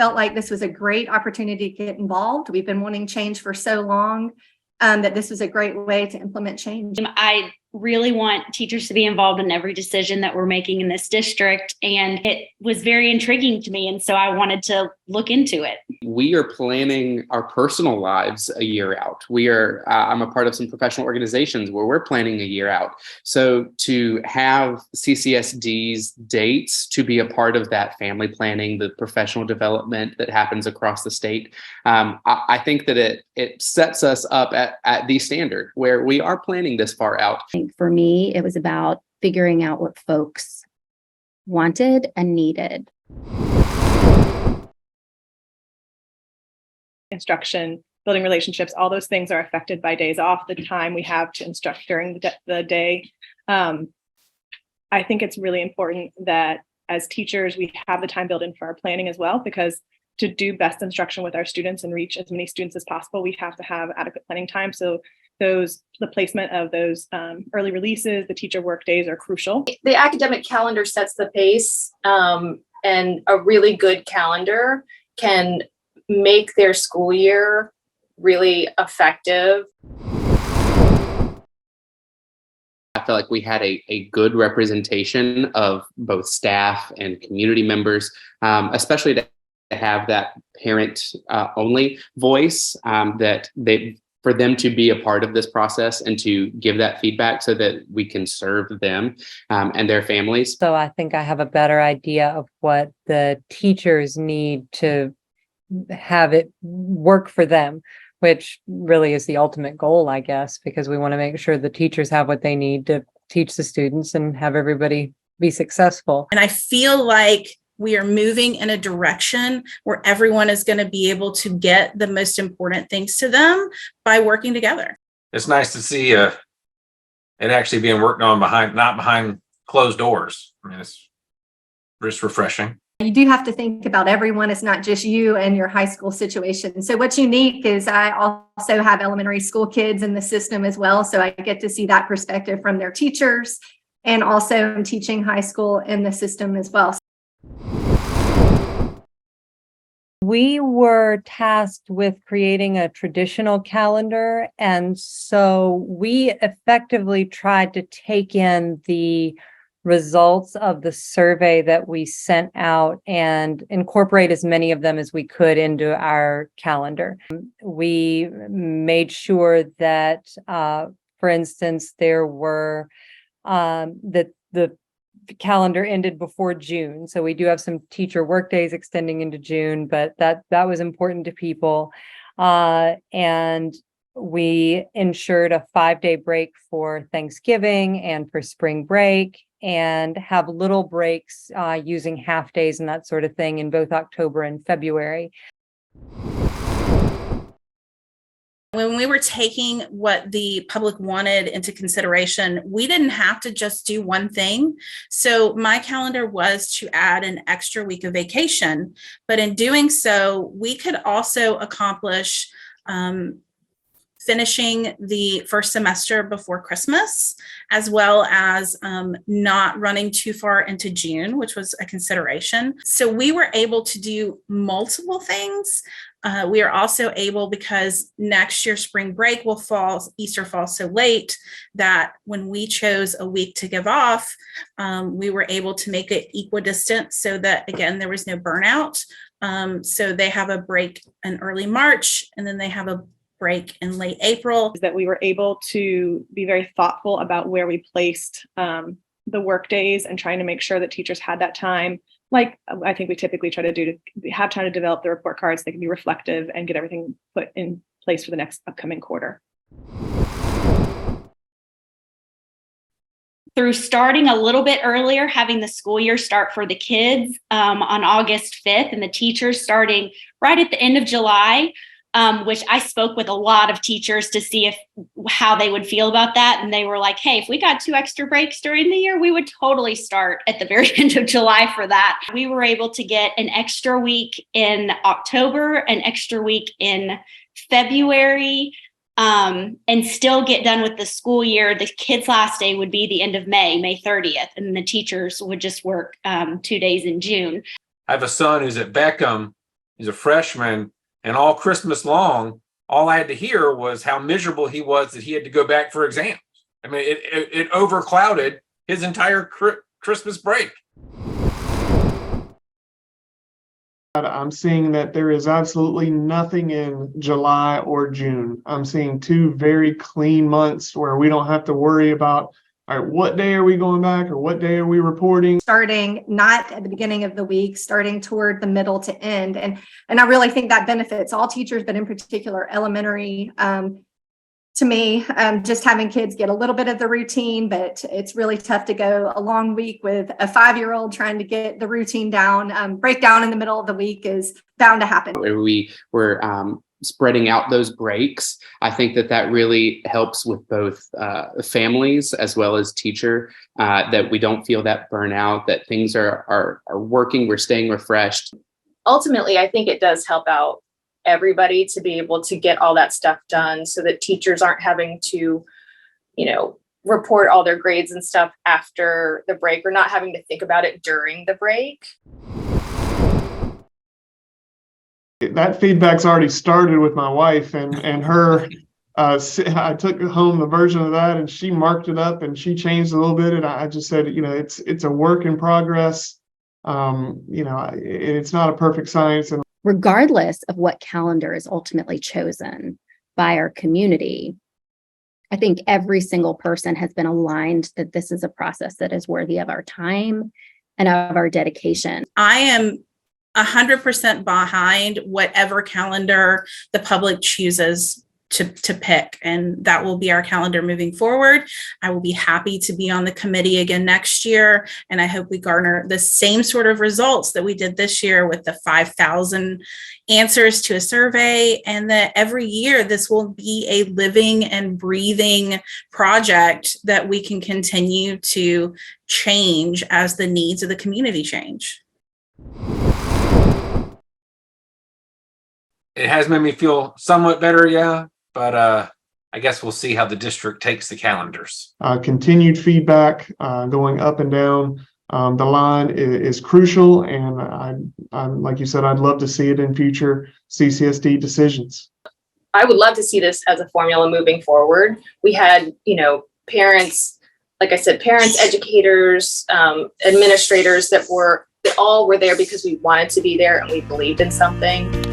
felt like this was a great opportunity to get involved. We've been wanting change for so long that this was a great way to implement change. I really want teachers to be involved in every decision that we're making in this district. And it was very intriguing to me. And so I wanted to look into it. We are planning our personal lives a year out. I'm a part of some professional organizations where we're planning a year out. So to have CCSD's dates to be a part of that family planning, the professional development that happens across the state, I think that it sets us up at the standard where we are planning this far out. For me, it was about figuring out what folks wanted and needed. Instruction, building relationships, all those things are affected by days off, the time we have to instruct during the day. I think it's really important that as teachers, we have the time built in for our planning as well, because to do best instruction with our students and reach as many students as possible, we have to have adequate planning time. So the placement of those early releases, the teacher work days are crucial. The academic calendar sets the pace, and a really good calendar can make their school year really effective. I feel like we had a good representation of both staff and community members, especially to have that parent only voice, for them to be a part of this process and to give that feedback so that we can serve them and their families. So I think I have a better idea of what the teachers need to have it work for them, which really is the ultimate goal, I guess, because we want to make sure the teachers have what they need to teach the students and have everybody be successful. And I feel like we are moving in a direction where everyone is going to be able to get the most important things to them by working together. It's nice to see it actually being worked on not behind closed doors. I mean, it's just refreshing. You do have to think about everyone. It's not just you and your high school situation. So what's unique is I also have elementary school kids in the system as well. So I get to see that perspective from their teachers, and also I'm teaching high school in the system as well. We were tasked with creating a traditional calendar, and so we effectively tried to take in the results of the survey that we sent out and incorporate as many of them as we could into our calendar. We made sure that, for instance, there were that the calendar ended before June. So we do have some teacher work days extending into June, but that was important to people. And we ensured a 5-day break for Thanksgiving and for spring break, and have little breaks using half days and that sort of thing in both October and February. When we were taking what the public wanted into consideration, we didn't have to just do one thing. So my calendar was to add an extra week of vacation, but in doing so, we could also accomplish finishing the first semester before Christmas, as well as not running too far into June, which was a consideration. So we were able to do multiple things. We are also able, because next year spring break will fall, Easter falls so late, that when we chose a week to give off, we were able to make it equidistant so that, again, there was no burnout. So they have a break in early March, and then they have a break in late April. That we were able to be very thoughtful about where we placed the work days and trying to make sure that teachers had that time. Like I think we typically try to do, to have time to develop the report cards. They can be reflective and get everything put in place for the next upcoming quarter. Through starting a little bit earlier, having the school year start for the kids on August 5th, and the teachers starting right at the end of July, which I spoke with a lot of teachers to see how they would feel about that. And they were like, hey, if we got 2 extra breaks during the year, we would totally start at the very end of July for that. We were able to get an extra week in October, an extra week in February, and still get done with the school year. The kids' last day would be the end of May 30th, and the teachers would just work 2 days in June. I have a son who's at Beckham, He's a freshman, and all Christmas long, all I had to hear was how miserable he was that he had to go back for exams. I mean, it overclouded his entire Christmas break. I'm seeing that there is absolutely nothing in July or June. I'm seeing 2 very clean months where we don't have to worry about, all right, what day are we going back or what day are we reporting? Starting not at the beginning of the week, starting toward the middle to end. And I really think that benefits all teachers, but in particular elementary. To me, just having kids get a little bit of the routine, but it's really tough to go a long week with a 5-year-old trying to get the routine down. Breakdown in the middle of the week is bound to happen. We were spreading out those breaks. I think that really helps with both families as well as teacher, that we don't feel that burnout, that things are working, we're staying refreshed. Ultimately, I think it does help out everybody to be able to get all that stuff done so that teachers aren't having to, report all their grades and stuff after the break or not having to think about it during the break. That feedback's already started with my wife and her. I took home the version of that and she marked it up and she changed a little bit. And I just said, it's a work in progress. It's not a perfect science. And regardless of what calendar is ultimately chosen by our community, I think every single person has been aligned that this is a process that is worthy of our time and of our dedication. I am 100% behind whatever calendar the public chooses to pick, and that will be our calendar moving forward. I will be happy to be on the committee again next year, and I hope we garner the same sort of results that we did this year with the 5,000 answers to a survey, and that every year this will be a living and breathing project that we can continue to change as the needs of the community change. It has made me feel somewhat better, yeah. But I guess we'll see how the district takes the calendars. Continued feedback going up and down the line is crucial. And I'm like you said, I'd love to see it in future CCSD decisions. I would love to see this as a formula moving forward. We had, parents, like I said, parents, educators, administrators that all were there because we wanted to be there and we believed in something.